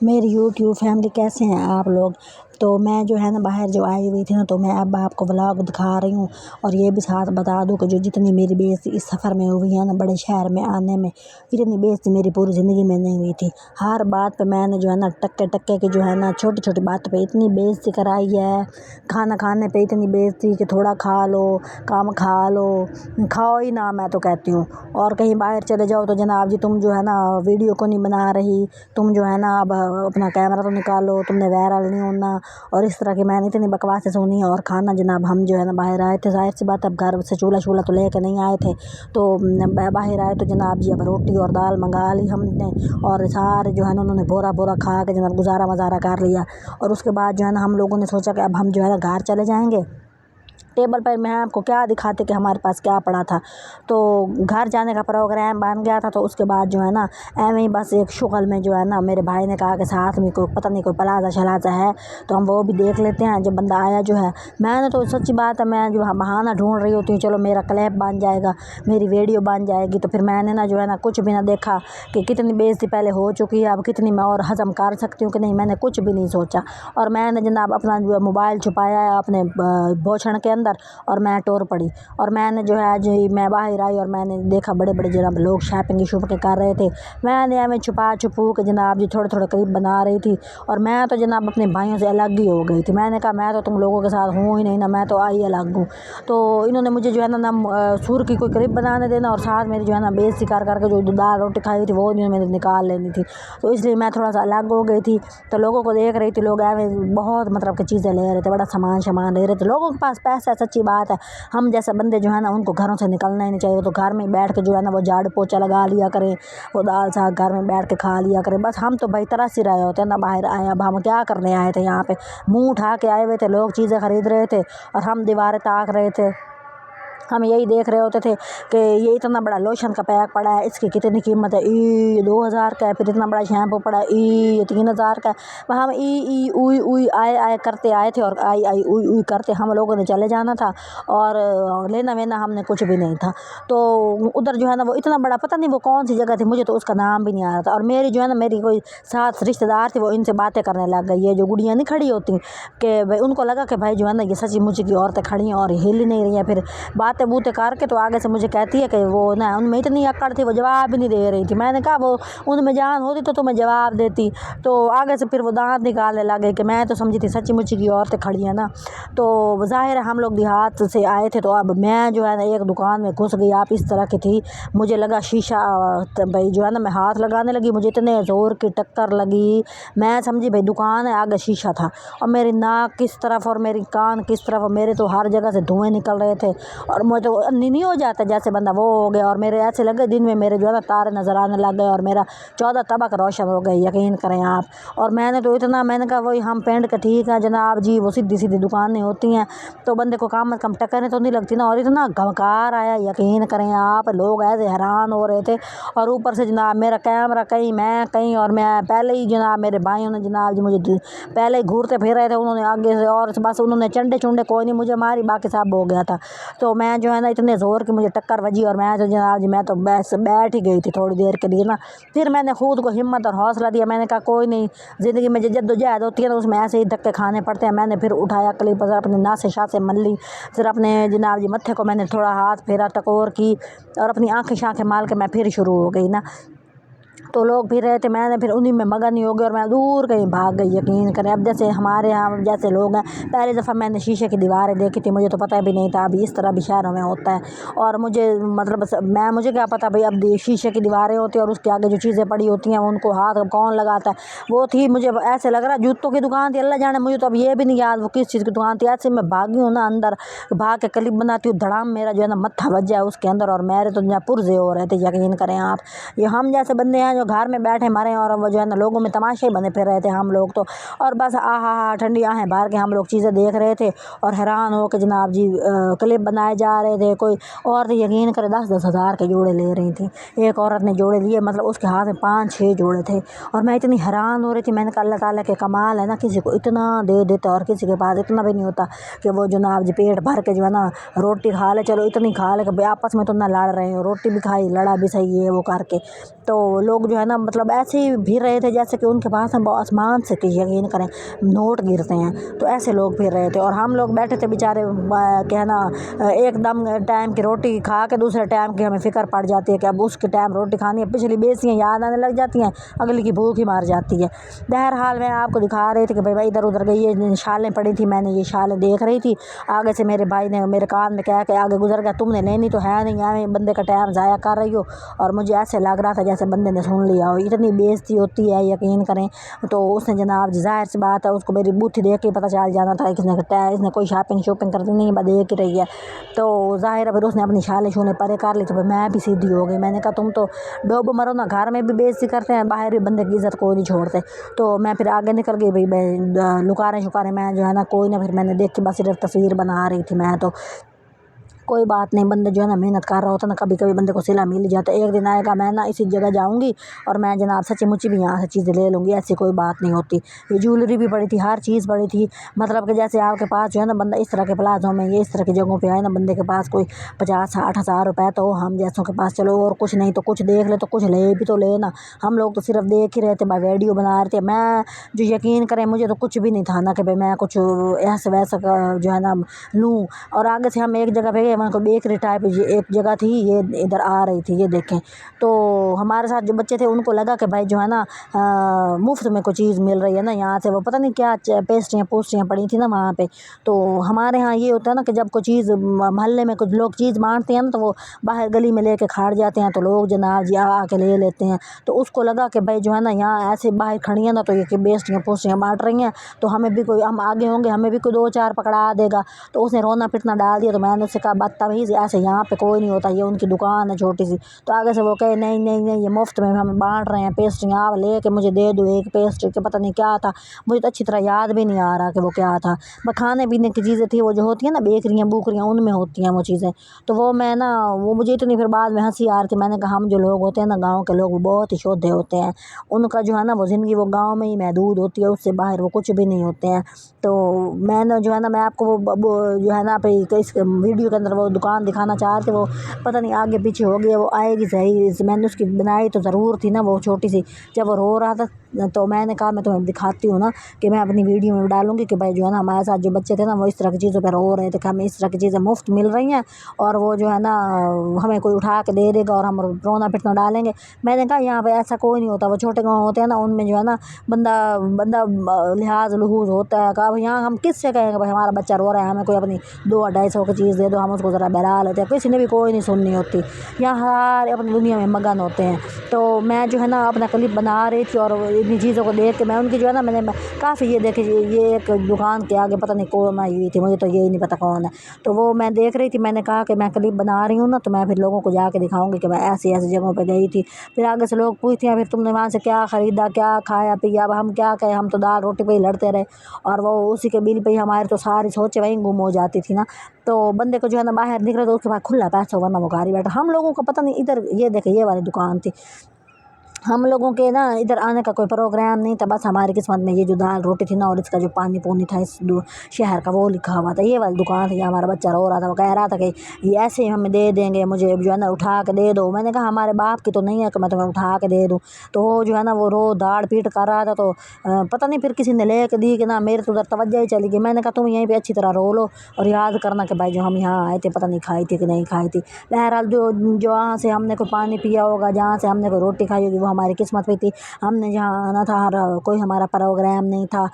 मेरी YouTube family कैसे हैं आप लोग। तो मैं जो है ना बाहर जो आई हुई थी ना, तो मैं अब आपको व्लॉग दिखा रही हूँ। और ये भी साथ बता दूँ कि जो जितनी मेरी बेइज्जती इस सफ़र में हुई है ना, बड़े शहर में आने में, इतनी बेइज्जती मेरी पूरी ज़िंदगी में नहीं हुई थी। हर बात पे मैंने जो है ना टक्के टक्के की जो है ना छोटी छोटी बात पे इतनी बेइज्जती कराई है। खाना खाने पे इतनी बेइज्जती कि थोड़ा खा लो, कम खा लो, खाओ ही ना, मैं तो कहती हूँ। और कहीं बाहर चले जाओ तो जनाब जी तुम जो है ना वीडियो को नहीं बना रही, तुम जो है ना अब अपना कैमरा तो निकालो, तुमने वायरल नहीं होना। और इस तरह की मैंने इतनी बकवासें सुनी है। और खाना जनाब हम जो है ना बाहर आए थे, जाहिर सी बात अब घर से चूल्हा शूल्हा तो लेके नहीं आए थे, तो बाहर आए तो जनाब जी अब रोटी और दाल मंगा ली हमने। और सारे जो है ना उन्होंने बोरा बोरा खा के जनाब गुजारा मजारा कर लिया। और उसके बाद जो है ना हम लोगों ने सोचा कि अब हम जो है ना घर चले जाएंगे। टेबल पर मैं आपको क्या दिखाते कि हमारे पास क्या पड़ा था। तो घर जाने का प्रोग्राम बन गया था। तो उसके बाद जो है ना एवं ही बस एक शुगल में जो है ना मेरे भाई ने कहा कि साथ में कोई पता नहीं कोई प्लाजा शलाजा है, तो हम वो भी देख लेते हैं। जब बंदा आया जो है, मैंने तो सच्ची बात है, मैं जो बहाना ढूंढ रही होती हूँ, चलो मेरा क्लिप बन जाएगा, मेरी वीडियो बन जाएगी। तो फिर मैंने ना जो है ना कुछ भी ना देखा कि कितनी बेइज्जती पहले हो चुकी है, अब कितनी मैं और हजम कर सकती हूँ कि नहीं, मैंने कुछ भी नहीं सोचा। और मैंने जनाब अपना जो मोबाइल छुपाया है अपने भोछण के अंदर, और मैं टोर पड़ी। और मैंने जो है आज ही मैं बाहर आई और मैंने देखा बड़े बड़े जनाब लोग शॉपिंग शूपिंग कर रहे थे। मैंने हमें छुपा छुपू के जनाब जी थोड़े थोड़े करीब बना रही थी। और मैं तो जनाब अपने भाइयों से अलग ही हो गई थी। मैंने कहा मैं तो तुम लोगों के साथ हूँ ही नहीं ना, मैं तो आई अलग हूँ। तो इन्होंने मुझे जो है ना सुर की कोई करीब बनाने देना, और साथ मेरी जो है ना बेइज्जती कर करके जो दाल रोटी खाई हुई थी वो इन्होंने मैंने निकाल लेनी थी। तो इसलिए मैं थोड़ा सा अलग हो गई थी। तो लोगों को देख रही थी, लोग एवं बहुत मतलब की चीज़ें ले रहे थे, बड़ा सामान सामान ले रहे थे। लोगों के पास पैसा है, सच्ची बात है। हम जैसे बंदे जो है ना उनको घरों से निकलना ही नहीं चाहिए। तो घर में बैठ के जो है ना वो झाड़ू पोछा लगा लिया करें, वो दाल साग घर में बैठ के खा लिया करें। बस हम तो भाई तरस ही रहे होते हैं ना बाहर आए। अब हम क्या करने आए थे यहाँ पे, मुंह उठा के आए हुए थे, लोग चीज़ें खरीद रहे थे और हम दीवारें ताक रहे थे। हम यही देख रहे होते थे कि ये इतना बड़ा लोशन का पैक पड़ा है, इसकी कितनी कीमत है, ये 2000 का है। फिर इतना बड़ा शैम्पू पड़ा है, ये 3000 का है। वह हम ई उई उई आए आए करते आए थे, और आई आई उई उई करते हम लोगों ने चले जाना था। और लेना वेना हमने कुछ भी नहीं था। तो उधर जो है ना वो इतना बड़ा पता नहीं वो कौन सी जगह थी, मुझे तो उसका नाम भी नहीं आ रहा था। और मेरी जो है ना मेरी कोई साथ रिश्तेदार थी, वो इनसे बातें करने लग गई। ये जो गुड़ियाँ नहीं खड़ी होती कि भाई उनको लगा कि भाई जो है ना ये सच्ची मुच्ची की औरतें खड़ी हैं और हिल ही नहीं रही हैं। फिर बातें बूतें करके तो आगे से मुझे कहती है कि वो ना उनमें इतनी अक्कड़ थी, वो जवाब भी नहीं दे रही थी। मैंने कहा वो उनमें जान होती तो तुम्हें जवाब देती। तो आगे से फिर वो दांत निकालने लगे कि मैं तो समझी थी सच्ची मुच्ची की औरतें खड़ी हैं ना। तो ज़ाहिर है हम लोग देहात से आए थे। तो अब मैं जो है ना एक दुकान में घुस गई, आप इस तरह की थी। मुझे लगा शीशा, भाई जो है ना मैं हाथ लगाने लगी, मुझे इतने ज़ोर की टक्कर लगी, मैं समझी भाई दुकान है, आगे शीशा था। और मेरी नाक किस तरफ और मेरी कान किस तरफ, मेरे तो हर जगह से धुएँ निकल रहे थे। और मुझे तो नहीं हो जाता जैसे बंदा वो हो गया। और मेरे ऐसे लगे दिन में मेरे जो है ना तारे नज़र आने लग गए, और मेरा 14 तबक रोशन हो गए, यकीन करें आप। और मैंने तो इतना, मैंने कहा वही हम पेंट के ठीक है जनाब जी, वो सीधी सीधी दुकानें होती हैं तो बंदे को कम से कम टक्करें तो नहीं लगती ना। और इतना घमकार आया, यकीन करें आप, लोग ऐसे हैरान हो रहे थे। और ऊपर से जनाब मेरा कैमरा कहीं, मैं कहीं, और मैं पहले ही जनाब मेरे भाइयों ने जनाब जी मुझे पहले ही घूरते फिर रहे थे, उन्होंने आगे से, और बस उन्होंने चंडे चुंडे कोई नहीं मुझे मारी, बाकी सब हो गया था। तो मैं जो है ना इतने ज़ोर की मुझे टक्कर बजी, और मैं तो जनाब जी मैं तो बस बैठ ही गई थी थोड़ी देर के लिए ना। फिर मैंने खुद को हिम्मत और हौसला दिया, मैंने कहा कोई नहीं, ज़िंदगी में जद्दोजहद होती है ना उसमें ऐसे ही धक्के खाने पड़ते हैं। मैंने फिर उठाया क्लिप, अपनी नासे शासे मल ली, फिर अपने जनाब जी मत्थे को मैंने थोड़ा हाथ फेरा टकोर की, और अपनी आँखें शाँखें माल के मैं फिर शुरू हो गई ना। तो लोग फिर रहे थे, मैंने फिर उन्हीं में मगन नहीं हो गई और मैं दूर कहीं भाग गई, यकीन करें। अब जैसे हमारे यहाँ जैसे लोग हैं, पहली दफ़ा मैंने शीशे की दीवारें देखी थी, मुझे तो पता भी नहीं था अभी इस तरह भी शहरों में होता है। और मुझे मतलब मुझे क्या पता भाई अब शीशे की दीवारें होती हैं और उसके आगे जो चीज़ें पड़ी होती हैं उनको हाथ कौन लगाता है। वो थी, मुझे ऐसे लग रहा जूतों की दुकान थी, अल्लाह जाने, मुझे तो अब ये भी नहीं याद वो किस चीज़ की दुकान थी। ऐसे मैं भागी हूँ ना अंदर, भाग के क्लिप बनाती हूँ, धड़ाम मेरा जो है ना मत्था बज जाए उसके अंदर, और मेरे तो पुरजे हो रहे थे, यकीन करें आप। ये हम जैसे बंदे हैं जो घर में बैठे मरे, और वो जो है ना लोगों में तमाशे बने फिर रहे थे हम लोग तो। और बस आहा ठंडी आहें भर के हम लोग चीज़ें देख रहे थे और हैरान हो के जनाब जी क्लिप बनाए जा रहे थे। कोई और यकीन करे 10-10 हज़ार के जोड़े ले रही थी। एक औरत ने जोड़े लिए, मतलब उसके हाथ में 5-6 जोड़े थे। और मैं इतनी हैरान हो रही थी, मैंने कहा अल्लाह ताला के कमाल है ना, किसी को इतना दे देता और किसी के पास इतना भी नहीं होता कि वो जनाब जी पेट भर के जो है ना रोटी खा ले। चलो इतनी खा ले कि आपस में तो ना लड़ रहे हो, रोटी भी खाई, लड़ा भी सही है वो करके। तो लोग जो जो है ना मतलब ऐसे ही फिर रहे थे जैसे कि उनके पास हम आसमान से यकीन करें नोट गिरते हैं, तो ऐसे लोग फिर रहे थे। और हम लोग बैठे थे बेचारे क्या है ना एकदम टाइम की रोटी खा के दूसरे टाइम की हमें फिक्र पड़ जाती है कि अब उसके टाइम रोटी खानी है, पिछली बेसियाँ याद आने लग जाती हैं, अगली की भूख ही मार जाती है। बहरहाल मैं आपको दिखा रही थी कि भाई इधर उधर गई, ये शालें पड़ी थी, मैंने ये शालें देख रही थी। आगे से मेरे भाई ने मेरे कान में कह के आगे गुजर गया, तुमने लेनी तो है नहीं, यहाँ बंदे का टाइम ज़ाया कर रही हो। और मुझे ऐसे लग रहा था जैसे बंदे ने सुन लिया हो, इतनी बेइज्जती होती है यकीन करें। तो उसने जनाब ज़ाहिर सी बात है उसको मेरी बूथी देख के पता चल जाना था कि इसने कोई शॉपिंग करती नहीं देख ही रही है। तो ज़ाहिर है फिर उसने अपनी शाले शूले परे कर ली, तो फिर मैं भी सीधी हो गई। मैंने कहा तुम तो डोब मरो ना, घर में भी बेइज्जती करते हैं, बाहर भी बंदे की इज्जत कोई नहीं छोड़ते। तो मैं फिर आगे निकल गई भाई, मैं लुकारे शुकारे मैं जो है ना कोई ना, फिर मैंने देख के बस सिर्फ तस्वीर बना रही थी मैं। तो कोई बात नहीं, बंदा जो है ना मेहनत कर रहा होता ना, कभी कभी बंदे को सिला मिल जाता है। एक दिन आएगा मैं ना इसी जगह जाऊंगी और मैं जनाब सच्ची मुच्ची भी यहाँ से चीज़ें ले लूँगी, ऐसी कोई बात नहीं होती। ये ज्वेलरी भी पड़ी थी, हर चीज़ पड़ी थी, मतलब कि जैसे आपके पास जो है ना बंदा इस तरह के प्लाजो में ये इस तरह की जगहों पे आए ना, बंदे के पास कोई 50-60 हज़ार रुपये तो हम जैसों के पास चलो और कुछ नहीं तो कुछ देख ले तो कुछ ले भी तो ले ना। हम लोग तो सिर्फ देख ही रहे थे, वीडियो बना रहे थे। मैं जो यकीन करें मुझे तो कुछ भी नहीं था ना कि भाई मैं कुछ ऐसा वैसा जो है ना लूँ। और आगे से हम एक जगह पे गए, वहाँ को बेकरी टाइप एक जगह थी, ये इधर आ रही थी, ये देखें। तो हमारे साथ जो बच्चे थे उनको लगा कि भाई जो है ना मुफ्त में कोई चीज़ मिल रही है ना यहाँ से, वो पता नहीं क्या पेस्ट्रियाँ पड़ी थी ना वहाँ पे। तो हमारे यहाँ ये होता है ना कि जब कोई चीज़ मोहल्ले में कुछ लोग चीज़ बांटते हैं ना, तो वो बाहर गली में लेके खड़ जाते हैं, तो लोग जनाब जी आके ले लेते हैं। तो उसको लगा कि भाई जो है ना यहाँ ऐसे बाहर खड़ी है ना, तो ये कि पेस्ट्रियाँ बांट रही हैं, तो हमें भी कोई, हम आगे होंगे हमें भी कोई 2-4 पकड़ा देगा। तो उसने रोना पिटना डाल दिया। तो मैंने उससे कहा बदतमीज़, ऐसे यहाँ पे कोई नहीं होता, ये उनकी दुकान है छोटी सी। तो आगे से वो कहे नहीं नहीं नहीं ये मुफ्त में हमें बांट रहे हैं पेस्ट्रियाँ, आप ले के मुझे दे दो एक पेस्ट्री के, पता नहीं क्या था, मुझे तो अच्छी तरह याद भी नहीं आ रहा कि वो क्या था। बस खाने पीने की चीज़ें थी, वो जो होती है ना बेकरियाँ बुकरियाँ उनमें होती हैं वो चीज़ें। तो वो मैं ना वो मुझे इतनी फिर बाद में हंसी आ रही थी। मैंने कहा हम जो लोग होते हैं ना गाँव के लोग, वो बहुत ही शुद्ध होते हैं, उनका जो है ना वो ज़िंदगी वो गाँव में ही महदूद होती है, उससे बाहर वो कुछ भी नहीं होते हैं। तो मैंने जो है ना मैं आपको वो जो है ना इस वीडियो के अंदर वो दुकान दिखाना चाह रहे थे, वो पता नहीं आगे पीछे हो गया, वो आएगी सही। मैंने उसकी बनाई तो ज़रूर थी ना वो छोटी सी, जब वो रो रहा था तो मैंने कहा मैं तुम्हें दिखाती हूँ ना कि मैं अपनी वीडियो में डालूंगी कि भाई जो है ना हमारे साथ जो बच्चे थे ना वो इस तरह की चीज़ों पर रो रहे थे कि हमें इस तरह की चीज़ें मुफ्त मिल रही हैं और वो जो है ना हमें कोई उठा के दे देगा और हम रोना पिटना डालेंगे। मैंने कहा यहाँ पे ऐसा कोई नहीं होता, वो छोटे गाँव होते हैं ना उनमें जो है ना बंदा बंदा लिहाज लहूज होता है। कहा यहाँ हम किससे कहेंगे भाई हमारा बच्चा रो रहा है, हमें कोई अपनी 200-250 की चीज़ दे दो, हम उसको ज़रा बहला लेते हैं, किसी ने भी कोई नहीं सुननी होती। यहाँ सारे अपनी दुनिया में मगन होते हैं। तो मैं जो है ना अपना क्लिप बना रही थी और इन्हीं चीज़ों को देख के मैं उनकी जो है ना मैंने काफ़ी ये देखे, ये एक दुकान के आगे पता नहीं कौन आई हुई थी, मुझे तो यही नहीं पता कौन है। तो वो मैं देख रही थी, मैंने कहा कि मैं क्लिप बना रही हूँ ना, तो मैं फिर लोगों को जाके दिखाऊंगी कि मैं ऐसी ऐसी जगहों पे गई थी। फिर आगे से लोग पूछते हैं फिर तुमने वहाँ से क्या ख़रीदा, क्या खाया पिया। अब हम क्या कहें, हम तो दाल रोटी पे ही लड़ते रहे और वो उसी के बिल पे ही हमारे तो सारी सोचें वहीं गुम हो जाती थी ना। तो बंदे को जो है ना बाहर निकले तो उसके बाद खुला पैसा, वरना वो घर ही बैठा। हम लोगों को पता नहीं, इधर ये देखे ये वाली दुकान थी, हम लोगों के ना इधर आने का कोई प्रोग्राम नहीं था, बस हमारी किस्मत में ये जो दाल रोटी थी ना और इसका जो पानी पूनी था इस शहर का वो लिखा हुआ था। ये वाली दुकान थी। हमारा बच्चा रो रहा था, वो कह रहा था कि ये ऐसे ही हमें दे देंगे, मुझे जो है ना उठा के दे दो। मैंने कहा हमारे बाप की तो नहीं है कि मैं तुम्हें उठा के दे दूँ। तो वो जो है ना वो रो दाड़ पीट कर रहा था। तो पता नहीं फिर किसी ने ले के दी कि ना, मेरे तो उधर तवज्जो ही चली गई। मैंने कहा तुम यहीं पर अच्छी तरह रो लो और याद करना कि भाई जो हम यहाँ आए थे पता नहीं खाई थी कि नहीं खाई थी। बहरहाल जो जहाँ से हमने कोई पानी पिया होगा, जहाँ से हमने कोई रोटी खाई होगी, वो हमारी किस्मत में थी। हमने जहाँ आना था कोई हमारा प्रोग्राम नहीं था।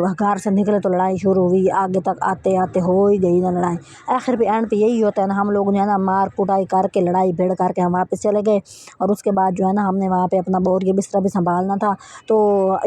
घर से निकले तो लड़ाई शुरू हुई, आगे तक आते आते हो ही गई ना लड़ाई। आखिर भी एंड पे यही होता है ना, हम लोग जो है ना मार कुटाई करके लड़ाई भिड़ करके हम वापस चले गए। और उसके बाद जो है ना हमने वहाँ पे अपना बोरिया बिस्तरा भी संभालना था। तो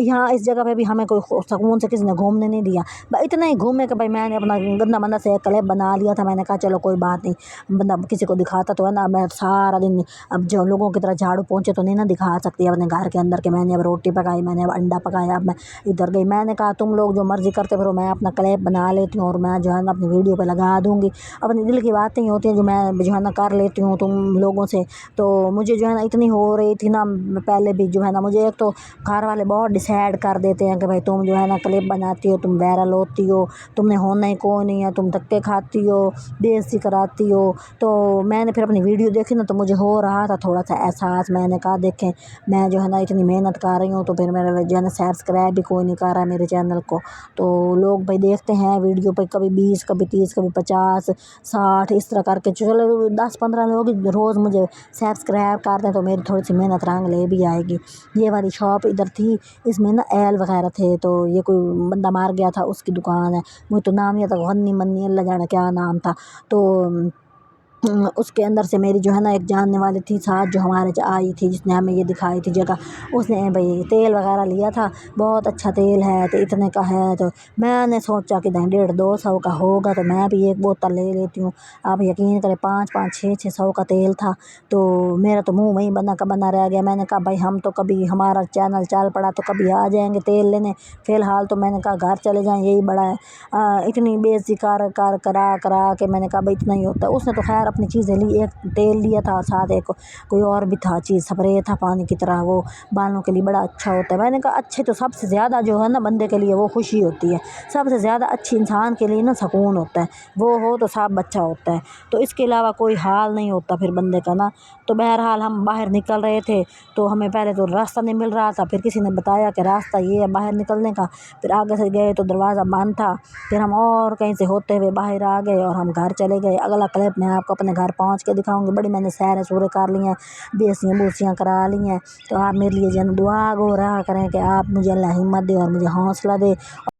यहाँ इस जगह पे भी हमें कोई सुकून से किसी ने घूमने नहीं दिया। इतना ही घूमे कि भाई मैंने अपना गंदा मंदा से क्लिप बना लिया था। मैंने कहा चलो कोई बात नहीं, बंदा किसी को दिखाता तो है ना, मैं सारा दिन अब जो लोगों की तरह झाड़ू पोंछे तो नहीं ना दिखा सकती अपने घर के अंदर के मैंने अब रोटी पकाई, मैंने अब अंडा पकाया, अब मैं इधर गई। मैंने कहा तुम लोग जो मर्ज़ी करते फिरो, मैं अपना क्लिप बना लेती हूँ और मैं जो है ना अपनी वीडियो पे लगा दूँगी। अपनी दिल की बातें ही होती हैं जो मैं जो है ना कर लेती हूँ तुम लोगों से। तो मुझे जो है ना इतनी हो रही थी ना पहले भी जो है ना, मुझे एक तो घर वाले बहुत डिसाइड कर देते हैं कि भाई तुम जो है ना क्लिप बनाती हो, तुम वायरल होती हो, तुमने होना ही कोई नहीं है, तुम धक्के खाती हो, बेइज्जती कराती हो। तो मैंने फिर अपनी वीडियो देखी ना, तो मुझे हो रहा था थोड़ा सा एहसास। मैंने कहा देखें میں جو ہے نا اتنی محنت کر رہی ہوں، تو پھر میرا جو ہے نا سبسکرائب بھی کوئی نہیں کر رہا ہے میرے چینل کو۔ تو لوگ بھائی دیکھتے ہیں ویڈیو پہ کبھی 20 کبھی 30 کبھی 50 60 اس طرح کر کے، چلو 10 15 لوگ روز مجھے سبسکرائب کر دیں تو میری تھوڑی سی محنت رنگ لے بھی آئے گی۔ یہ والی شاپ ادھر تھی، اس میں نا ایل وغیرہ تھے، تو یہ کوئی بندہ مار گیا تھا اس کی دکان ہے، مجھے تو نام یہ تھا غنی منی اللہ جانے کیا نام تھا۔ تو اس کے اندر سے میری جو ہے نا ایک جاننے والی تھی ساتھ جو ہمارے آئی تھی، جس نے ہمیں یہ دکھائی تھی جگہ، اس نے بھائی تیل وغیرہ لیا تھا، بہت اچھا تیل ہے تو اتنے کا ہے، تو میں نے سوچا کہ 150 200 کا ہوگا تو میں بھی ایک بوتل لے لیتی ہوں۔ آپ یقین کریں 5 5 6 600 کا تیل تھا، تو میرا تو منہ وہیں بنا کا بنا رہ گیا۔ میں نے کہا بھائی ہم تو کبھی ہمارا چینل چل پڑا تو کبھی آ جائیں گے تیل لینے، فی الحال تو میں نے کہا گھر چلے جائیں یہی بڑا ہے۔ اتنی بے عزتی کرا کے میں نے کہا بھائی اتنا ہی ہوتا ہے۔ اس نے تو خیر اپنی چیزیں لی، ایک تیل لیا تھا ساتھ ایک کوئی اور بھی تھا چیز، سپرے تھا پانی کی طرح، وہ بالوں کے لیے بڑا اچھا ہوتا ہے۔ میں نے کہا اچھے تو سب سے زیادہ جو ہے نا بندے کے لیے وہ خوشی ہوتی ہے، سب سے زیادہ اچھی انسان کے لیے نا سکون ہوتا ہے، وہ ہو تو سب اچھا ہوتا ہے، تو اس کے علاوہ کوئی حال نہیں ہوتا پھر بندے کا نا۔ تو بہرحال ہم باہر نکل رہے تھے، تو ہمیں پہلے تو راستہ نہیں مل رہا تھا، پھر کسی نے بتایا کہ راستہ یہ ہے باہر نکلنے کا، پھر آگے سے گئے تو دروازہ بند تھا، پھر ہم اور کہیں سے ہوتے ہوئے باہر آ گئے اور ہم گھر چلے گئے۔ اگلا کلپ میں آپ کو اپنے گھر پہنچ کے دکھاؤں گی، بڑی میں نے سیر سورے کر لی ہیں، بیسیاں بوسیاں کرا لی ہیں، تو آپ میرے لیے دعا گو رہا کریں کہ آپ مجھے اللہ ہمت دے اور مجھے حوصلہ دے۔